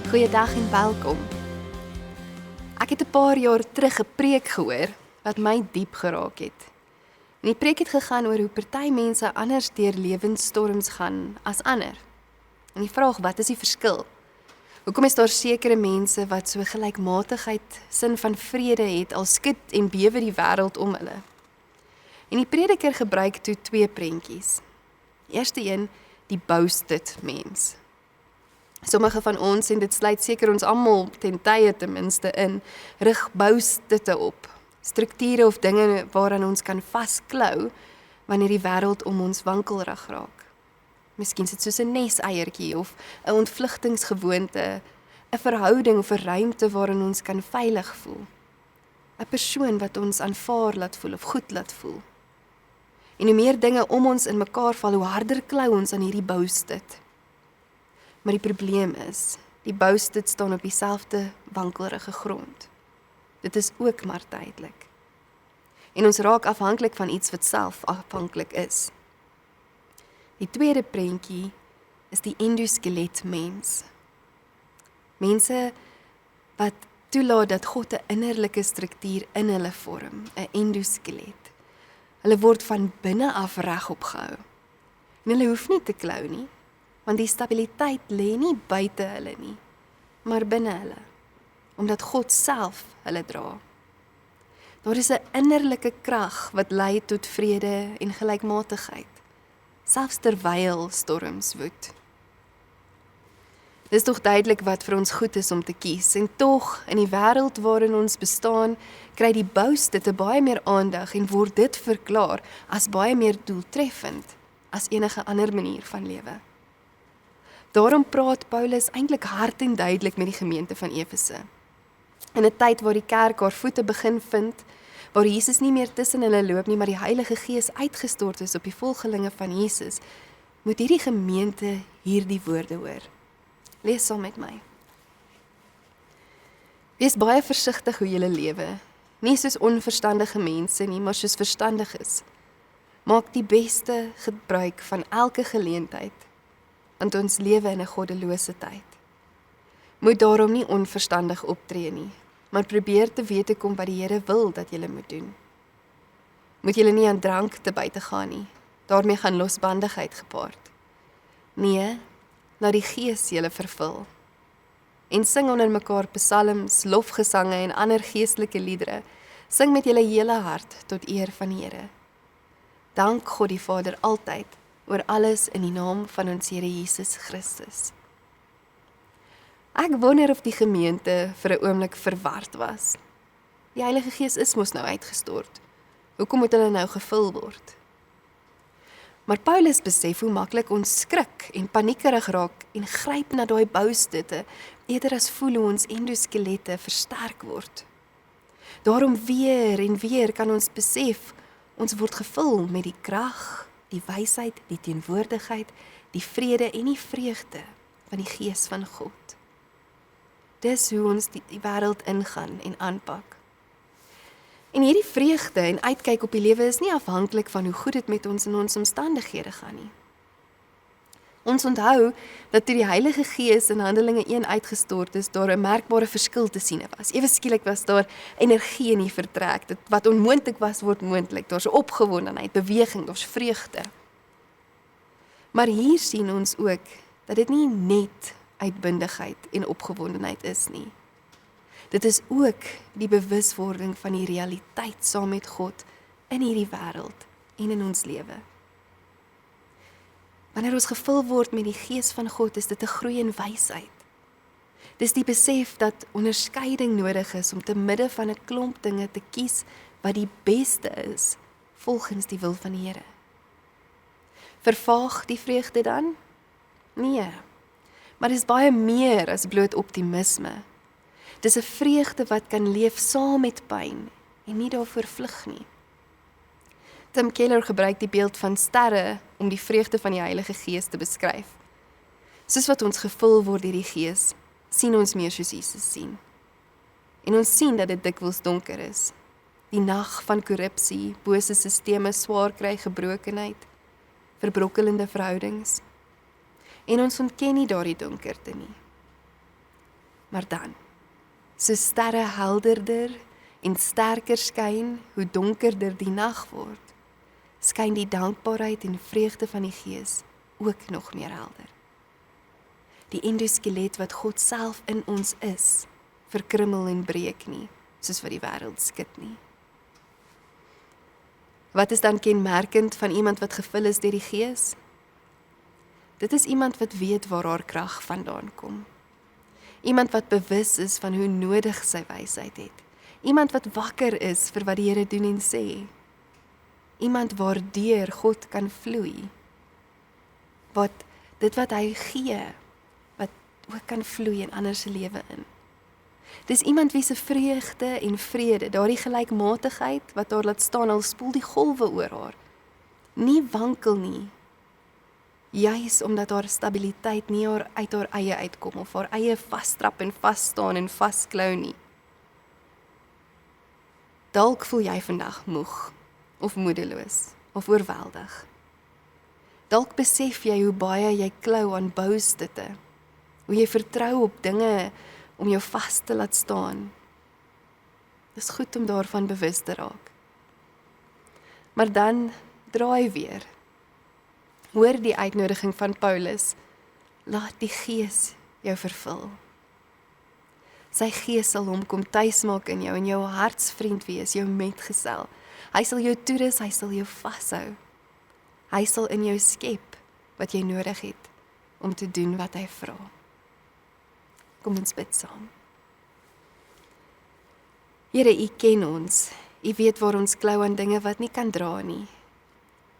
Goeiedag en welkom. Ek het 'n paar jaar terug 'n preek gehoor wat my diep geraak het. En die preek het gegaan oor hoe party mense anders deur lewensstorms gaan as ander. En die vraag, wat is die verskil? Hoekom is daar sekere mense wat so gelykmatigheid, sin van vrede het, al skud en bewe die wêreld om hulle? En die prediker gebruik toe twee prentjies. Die eerste een, die boasted mens. Sommige van ons, en dit sluit seker ons almal ten tye ten minste in, rig boastitte op. Strukture of dinge waaraan ons kan vasklou, wanneer die wêreld om ons wankelrig raak. Miskien is dit soos 'n neseiertjie of 'n ontvlugtingsgewoonte, 'n verhouding of 'n ruimte waarin ons kan veilig voel. 'n Persoon wat ons aanvaar laat voel of goed laat voel. En hoe meer dinge om ons in mekaar val, hoe harder klou ons aan hierdie boasted. Maar die probleem is, die boasted staan op dieselfde wankelrige grond. Dit is ook maar tydelik. En ons raak afhanklik van iets wat self afhanklik is. Die tweede prentjie is die endoskelet mens. Mense wat toelaat dat God 'n innerlike struktuur in hulle vorm, 'n endoskelet. Hulle word van binne af regop gehou. En hulle hoef nie te klou nie, want die stabiliteit lê nie buite hulle nie, maar binne hulle, omdat God self hulle dra. Daar is 'n innerlike krag wat lei tot vrede en gelykmatigheid, selfs terwyl storms woed. Dis tog duidelik wat vir ons goed is om te kies, en tog, in die wêreld waarin ons bestaan, kry die boasted te baie meer aandag en word dit verklaar as baie meer doeltreffend as enige ander manier van lewe. Daarom praat Paulus eintlik hard en duidelik met die gemeente van Efese. In 'n tyd waar die kerk haar voete begin vind, waar Jesus nie meer tussen hulle loop nie, maar die Heilige Gees uitgestort is op die volgelinge van Jesus, moet hierdie gemeente hierdie woorde hoor. Lees saam met my. Wees baie versigtig hoe julle lewe, nie soos onverstandige mense nie, maar soos verstandiges. Maak die beste gebruik van elke geleentheid, want ons lewe in 'n goddelose tyd. Moet daarom nie onverstandig optree nie, maar probeer te wete kom wat die Here wil dat julle moet doen. Moet julle nie aan drank te buite gaan nie, daarmee gaan losbandigheid gepaard. Nee, laat die Gees julle vervul. En sing onder mekaar psalms, lofgesange en ander geestelike liedere. Sing met julle hele hart tot eer van die Here. Dank God die Vader altyd oor alles in die naam van ons Here Jesus Christus. Ek wonder of die gemeente vir 'n oomblik verward was. Die Heilige Gees is mos nou uitgestort. Hoekom moet hulle nou gevul word? Maar Paulus besef hoe maklik ons skrik en paniekerig raak en gryp na daai boustede, eerder as voel hoe ons endoskelette versterk word. Daarom weer en weer kan ons besef, ons word gevul met die krag, die wysheid, die teenwoordigheid, die vrede en die vreugde van die Gees van God. Dis hoe ons die wêreld ingaan en aanpak. En hierdie vreugde en uitkyk op die lewe is nie afhanklik van hoe goed dit met ons in ons omstandighede gaan nie. Ons onthou dat toe die Heilige Gees in Handelinge 1 uitgestort is, daar 'n merkbare verskil te sien was. Ewe skielik was daar energie in die vertrek. Dit wat onmoontlik was, word moontlik. Daar's opgewondenheid, beweging, daar's vreugde. Maar hier sien ons ook dat dit nie net uitbundigheid en opgewondenheid is nie. Dit is ook die bewuswording van die realiteit saam met God in hierdie wêreld en in ons lewe. Wanneer ons gevul word met die Gees van God, is dit 'n groei in wysheid. Dis die besef dat onderskeiding nodig is om te midde van 'n klomp dinge te kies wat die beste is volgens die wil van die Here. Vervaag die vreugde dan? Nee. Maar dis baie meer as bloot optimisme. Dis 'n vreugde wat kan leef saam met pyn en nie daarvoor vlug nie. Tim Keller gebruik die beeld van sterre om die vreugde van die Heilige Gees te beskryf. Soos wat ons gevul word deur die Gees, sien ons meer soos Jesus sien. En ons sien dat dit dikwels donker is. Die nag van korrupsie, bose sisteme, swaar kry, gebrokenheid, verbrokkelende verhoudings. En ons ontken nie daardie donkerte nie. Maar dan, so sterre helderder en sterker skyn, hoe donkerder die nag word, skyn die dankbaarheid en vreugde van die Gees ook nog meer helder. Die endoskelet wat God self in ons is, verkrummel en breek nie, soos wat die wêreld skud nie. Wat is dan kenmerkend van iemand wat gevul is deur die Gees? Dit is iemand wat weet waar haar krag vandaan kom. Iemand wat bewus is van hoe nodig sy wysheid het. Iemand wat wakker is vir wat die Here doen en sê. Iemand waardeur God kan vloei. Dit wat hy gee, wat ook kan vloei in ander se lewe in. Dis iemand wie se vreugde en vrede, daardie gelykmatigheid wat haar laat staan al spoel die golwe oor haar, nie wankel nie. Juis omdat haar stabiliteit nie uit haar eie uitkom of haar eie vasstrap en vasstaan en vasklou nie. Dalk voel jy vandag moeg of moedeloos of oorweldig. Dalk besef jy hoe baie jy klou aan boustutte, hoe jy vertrou op dinge om jou vas te laat staan. Dis goed om daarvan bewus te raak. Maar dan draai weer. Hoor die uitnodiging van Paulus, laat die Gees jou vervul. Sy Gees sal hom kom tuismaak in jou en jou hartsvriend wees, jou metgesel. Hy sal jou toerus, hy sal jou vashou. Hy sal in jou skep wat jy nodig het om te doen wat hy vra. Kom ons bid saam. Here, U ken ons. U weet waar ons klou aan dinge wat nie kan dra nie.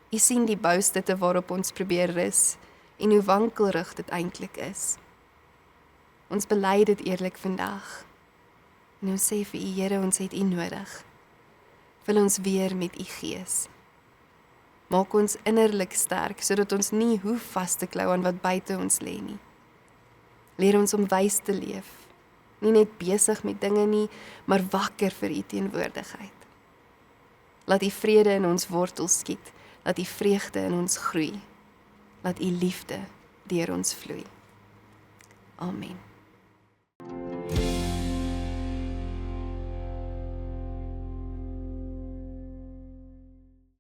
U sien die boustutte waarop ons probeer rus en hoe wankelrig dit eintlik is. Ons bely dit eerlik vandag. En ons sê vir U, Here, ons het U nodig. Vul ons weer met U Gees. Maak ons innerlik sterk, sodat ons nie hoef vas te klou aan wat buite ons lê nie. Leer ons om wys te leef, nie net besig met dinge nie, maar wakker vir U teenwoordigheid. Laat U vrede in ons wortels skiet, laat U vreugde in ons groei, laat U liefde deur ons vloei. Amen.